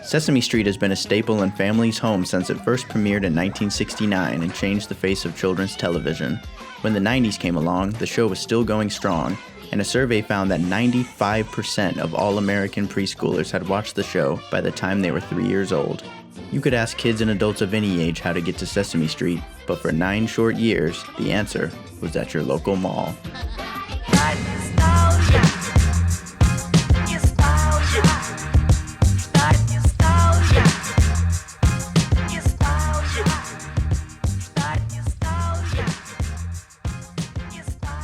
Sesame Street has been a staple in families' homes since it first premiered in 1969 and changed the face of children's television. When the 90s came along, the show was still going strong, and a survey found that 95% of all American preschoolers had watched the show by the time they were 3 years old. You could ask kids and adults of any age how to get to Sesame Street, but for 9 short years, the answer was at your local mall.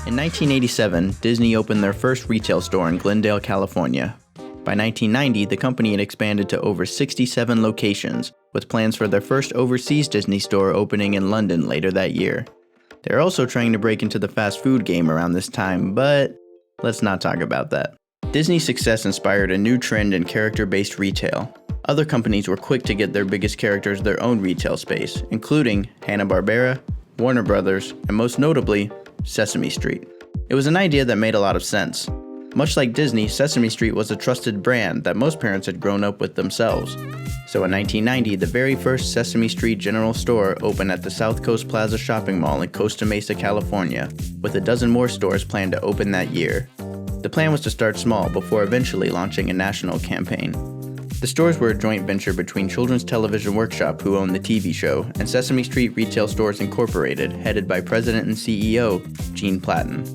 In 1987, Disney opened their first retail store in Glendale, California. By 1990, the company had expanded to over 67 locations, with plans for their first overseas Disney store opening in London later that year. They're also trying to break into the fast food game around this time, but let's not talk about that. Disney's success inspired a new trend in character-based retail. Other companies were quick to get their biggest characters their own retail space, including Hanna-Barbera, Warner Brothers, and most notably, Sesame Street. It was an idea that made a lot of sense. Much like Disney, Sesame Street was a trusted brand that most parents had grown up with themselves. So in 1990, the very first Sesame Street General Store opened at the South Coast Plaza shopping mall in Costa Mesa, California, with a dozen more stores planned to open that year. The plan was to start small before eventually launching a national campaign. The stores were a joint venture between Children's Television Workshop, who owned the TV show, and Sesame Street Retail Stores Incorporated, headed by President and CEO Gene Platten.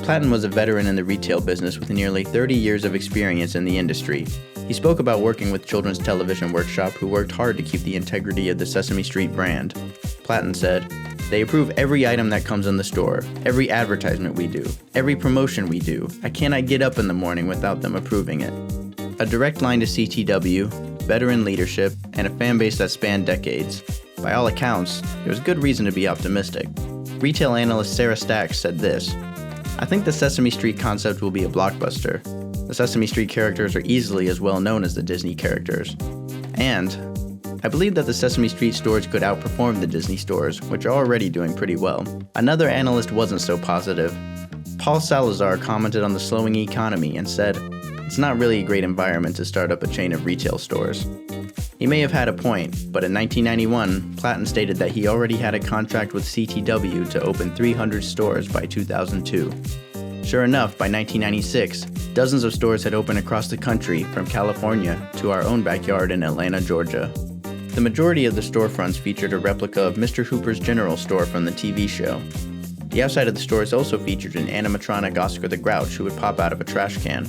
Platten was a veteran in the retail business with nearly 30 years of experience in the industry. He spoke about working with Children's Television Workshop, who worked hard to keep the integrity of the Sesame Street brand. Platten said, "They approve every item that comes in the store, every advertisement we do, every promotion we do. I cannot get up in the morning without them approving it." A direct line to CTW, veteran leadership, and a fan base that spanned decades. By all accounts, there was good reason to be optimistic. Retail analyst Sarah Stacks said this, "I think the Sesame Street concept will be a blockbuster. The Sesame Street characters are easily as well known as the Disney characters. And I believe that the Sesame Street stores could outperform the Disney stores, which are already doing pretty well." Another analyst wasn't so positive. Paul Salazar commented on the slowing economy and said, "It's not really a great environment to start up a chain of retail stores." He may have had a point, but in 1991, Platten stated that he already had a contract with CTW to open 300 stores by 2002. Sure enough, by 1996, dozens of stores had opened across the country, from California to our own backyard in Atlanta, Georgia. The majority of the storefronts featured a replica of Mr. Hooper's General Store from the TV show. The outside of the stores also featured an animatronic Oscar the Grouch who would pop out of a trash can.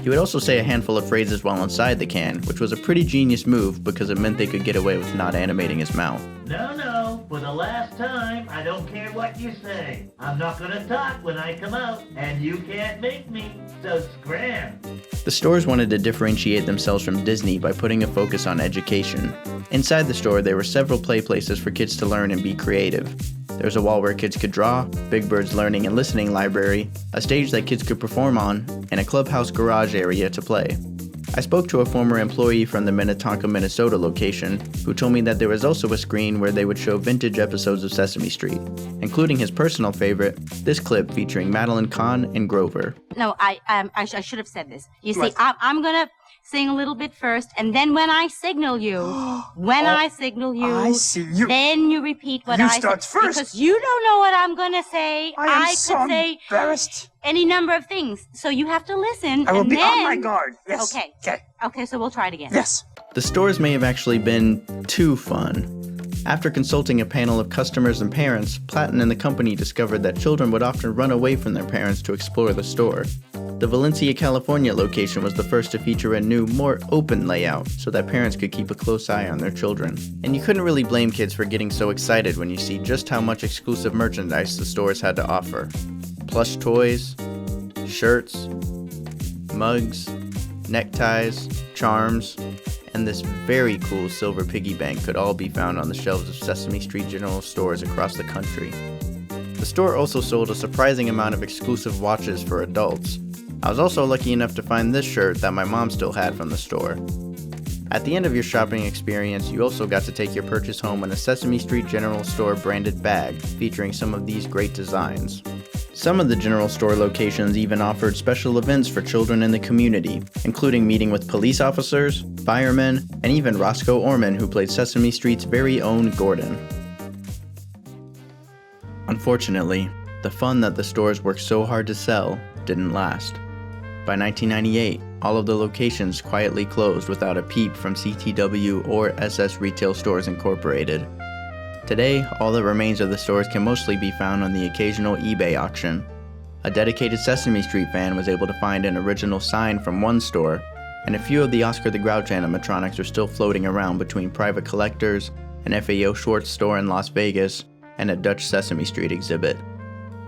He would also say a handful of phrases while inside the can, which was a pretty genius move because it meant they could get away with not animating his mouth. No, for the last time, I don't care what you say. I'm not gonna talk when I come out, and you can't make me, so scram. The stores wanted to differentiate themselves from Disney by putting a focus on education. Inside the store, there were several play places for kids to learn and be creative. There was a wall where kids could draw, Big Bird's learning and listening library, a stage that kids could perform on, and a clubhouse garage area to play. I spoke to a former employee from the Minnetonka, Minnesota location who told me that there was also a screen where they would show vintage episodes of Sesame Street, including his personal favorite, this clip featuring Madeline Kahn and Grover. No, I should have said this. You see, I'm gonna sing a little bit first, and then when I signal you, I see you. Then you repeat what I start say. first. Because you don't know what I'm gonna say. I am could say embarrassed. any number of things. So you have to listen. I will and be then... on my guard. Yes. Okay, so we'll try it again. Yes. The stores may have actually been too fun. After consulting a panel of customers and parents, Platten and the company discovered that children would often run away from their parents to explore the store. The Valencia, California location was the first to feature a new, more open layout so that parents could keep a close eye on their children. And you couldn't really blame kids for getting so excited when you see just how much exclusive merchandise the stores had to offer. Plush toys, shirts, mugs, neckties, charms, and this very cool silver piggy bank could all be found on the shelves of Sesame Street General Stores across the country. The store also sold a surprising amount of exclusive watches for adults. I was also lucky enough to find this shirt that my mom still had from the store. At the end of your shopping experience, you also got to take your purchase home in a Sesame Street General Store branded bag featuring some of these great designs. Some of the general store locations even offered special events for children in the community, including meeting with police officers, firemen, and even Roscoe Orman, who played Sesame Street's very own Gordon. Unfortunately, the fun that the stores worked so hard to sell didn't last. By 1998, all of the locations quietly closed without a peep from CTW or SS Retail Stores Incorporated. Today, all that remains of the stores can mostly be found on the occasional eBay auction. A dedicated Sesame Street fan was able to find an original sign from one store, and a few of the Oscar the Grouch animatronics are still floating around between private collectors, an FAO Schwartz store in Las Vegas, and a Dutch Sesame Street exhibit.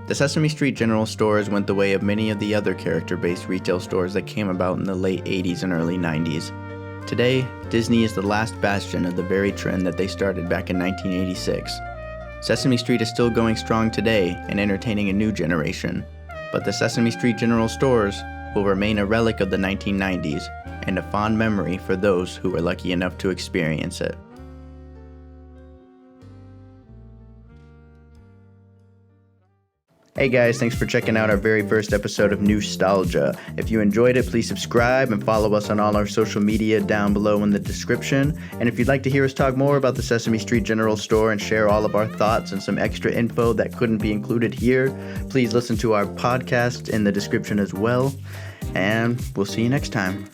The Sesame Street General Stores went the way of many of the other character-based retail stores that came about in the late 80s and early 90s. Today, Disney is the last bastion of the very trend that they started back in 1986. Sesame Street is still going strong today and entertaining a new generation, but the Sesame Street General Stores will remain a relic of the 1990s and a fond memory for those who were lucky enough to experience it. Hey guys, thanks for checking out our very first episode of Newstalgia. If you enjoyed it, please subscribe and follow us on all our social media down below in the description. And if you'd like to hear us talk more about the Sesame Street General Store and share all of our thoughts and some extra info that couldn't be included here, please listen to our podcast in the description as well. And we'll see you next time.